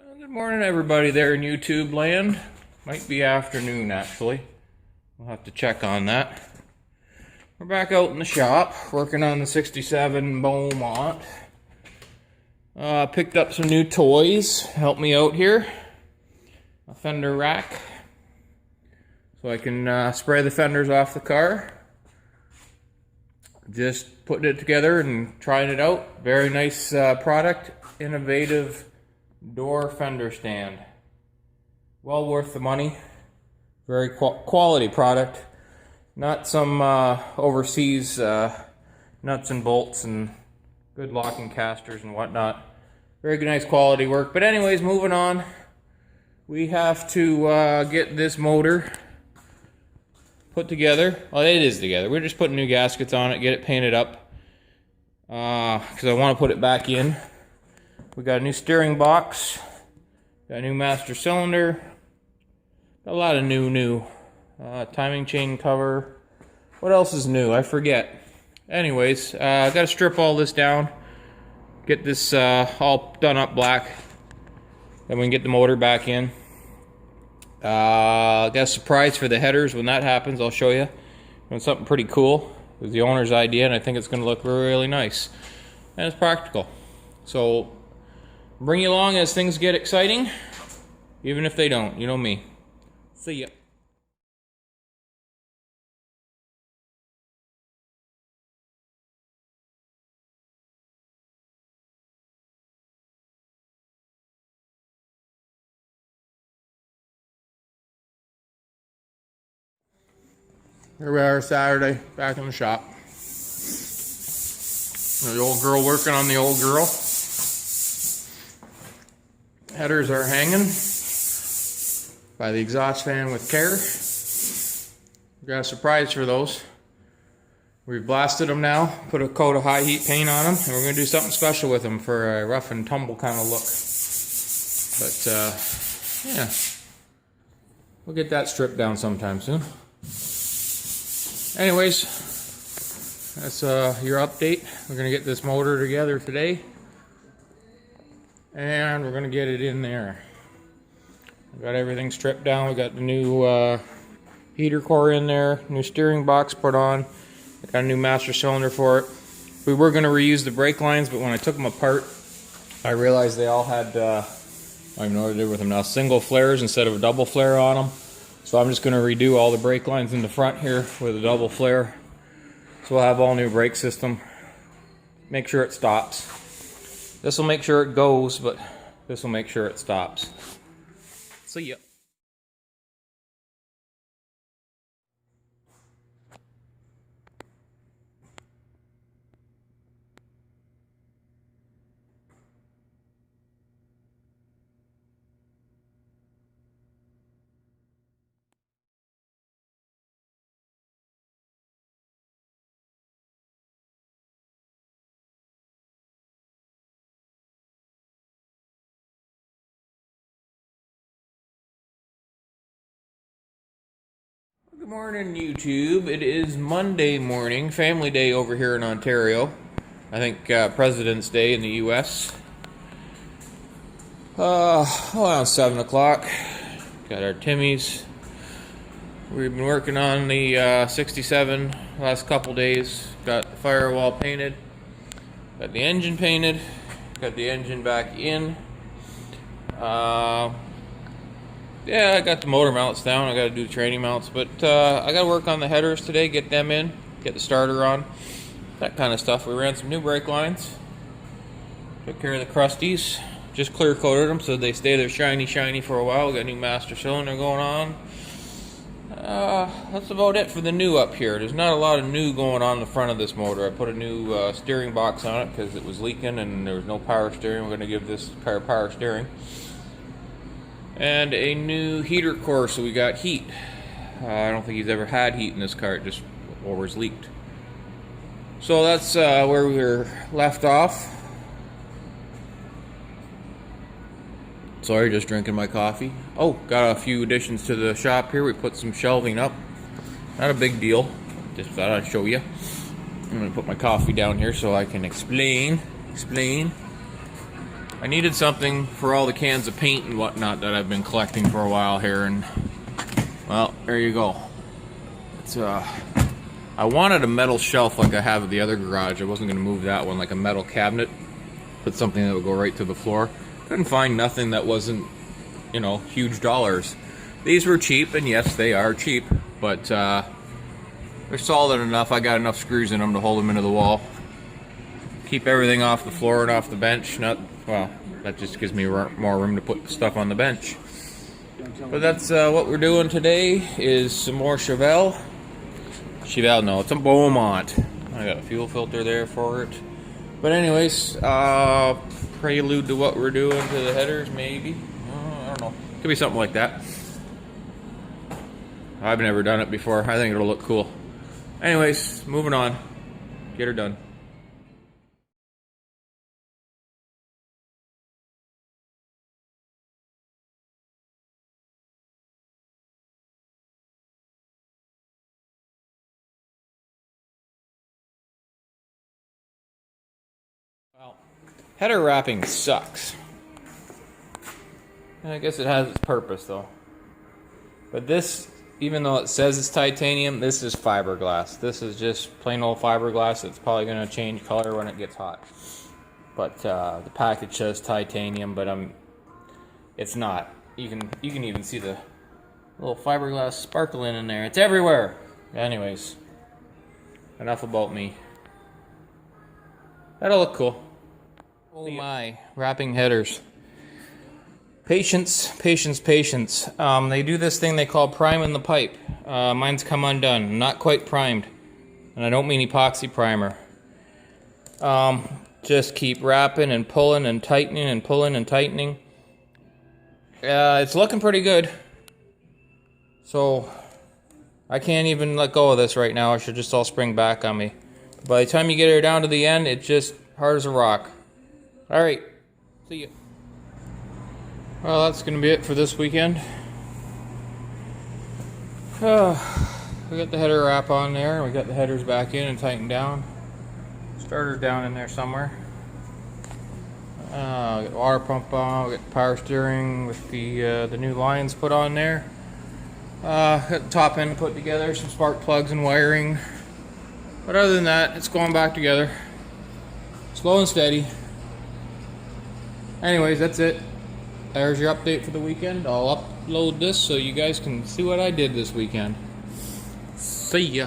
Good morning, everybody there in YouTube land. Might be afternoon, actually. We'll have to check on that. We're back out in the shop, working on the 67 Beaumont. Picked up some new toys. Help me out here. A fender rack. So I can spray the fenders off the car. Just putting it together and trying it out. Very nice product. Innovative door fender stand. Well worth the money. Very quality product. Not some overseas nuts and bolts and good locking casters and whatnot. Very good, nice quality work. But anyways, moving on. We have to get this motor put together. Well, it is together. We're just putting new gaskets on it, get it painted up. Because I want to put it back in. We got a new steering box, got a new master cylinder, got a lot of new. Timing chain cover. What else is new? I forget. Anyways, I got to strip all this down, get this all done up black, then we can get the motor back in. Got a surprise for the headers. When that happens, I'll show you. It's something pretty cool. It was the owner's idea, and I think it's going to look really nice, and it's practical. So bring you along as things get exciting, even if they don't. You know me. See ya. Here we are Saturday, back in the shop. The old girl working on the old girl. Headers are hanging by the exhaust fan with care. We got a surprise for those. We've blasted them now, put a coat of high heat paint on them, and we're going to do something special with them for a rough and tumble kind of look. But yeah, we'll get that stripped down sometime soon. Anyways, that's your update. We're going to get this motor together today. And we're going to get it in there. We got everything stripped down. We got the new heater core in there. New steering box put on. I got a new master cylinder for it. We were going to reuse the brake lines, but when I took them apart, I realized they all had, I don't even know what to do with them now, single flares instead of a double flare on them. So I'm just going to redo all the brake lines in the front here with a double flare. So we'll have all new brake system. Make sure it stops. This will make sure it goes, but this will make sure it stops. See ya. Good morning, YouTube. It is Monday morning, family day over here in Ontario. I think President's Day in the US. Around 7 o'clock. Got our Timmies. We've been working on the 67 last couple days. Got the firewall painted. Got the engine painted. Got the engine back in. Yeah, I got the motor mounts down. I got to do the training mounts, but I got to work on the headers today, get them in, get the starter on, that kind of stuff. We ran some new brake lines, took care of the crusties, just clear coated them so they stay there shiny for a while. We got a new master cylinder going on. That's about it for the new up here. There's not a lot of new going on in the front of this motor. I put a new steering box on it because it was leaking and there was no power steering. We're going to give this car power steering. And a new heater core, so we got heat. I don't think he's ever had heat in this car, it just always leaked. So that's where we were left off. Sorry, just drinking my coffee. Oh, got a few additions to the shop here. We put some shelving up. Not a big deal, just thought I'd show you. I'm going to put my coffee down here so I can explain. I needed something for all the cans of paint and whatnot that I've been collecting for a while here, and well, there you go. It's I wanted a metal shelf like I have at the other garage. I wasn't going to move that one, like a metal cabinet. Put something that would go right to the floor. Couldn't find nothing that wasn't, you know, huge dollars. These were cheap, and yes, they are cheap, but they're solid enough. I got enough screws in them to hold them into the wall. Keep everything off the floor and off the bench. Well, that just gives me more room to put stuff on the bench. But that's what we're doing today, is some more Chevelle. No, it's a Beaumont. I got a fuel filter there for it. But anyways, prelude to what we're doing to the headers, maybe. I don't know. Could be something like that. I've never done it before. I think it'll look cool. Anyways, moving on. Get her done. Well, header wrapping sucks. I guess it has its purpose though. But this, even though it says it's titanium, this is fiberglass. This is just plain old fiberglass. It's probably going to change color when it gets hot. But the package says titanium, but it's not. You can even see the little fiberglass sparkling in there. It's everywhere. Anyways, enough about me. That'll look cool. Oh my, wrapping headers. Patience, patience, patience. They do this thing they call priming the pipe. Mine's come undone. Not quite primed. And I don't mean epoxy primer. Just keep wrapping and pulling and tightening and pulling and tightening. It's looking pretty good. So, I can't even let go of this right now. It should just all spring back on me. By the time you get her down to the end, it's just hard as a rock. Alright, see ya. Well, that's going to be it for this weekend. We got the header wrap on there. We got the headers back in and tightened down. Starter's down in there somewhere. We got the water pump on. We got the power steering with the new lines put on there. Got the top end put together, some spark plugs and wiring. But other than that, it's going back together. Slow and steady. Anyways, that's it. There's your update for the weekend. I'll upload this so you guys can see what I did this weekend. See ya.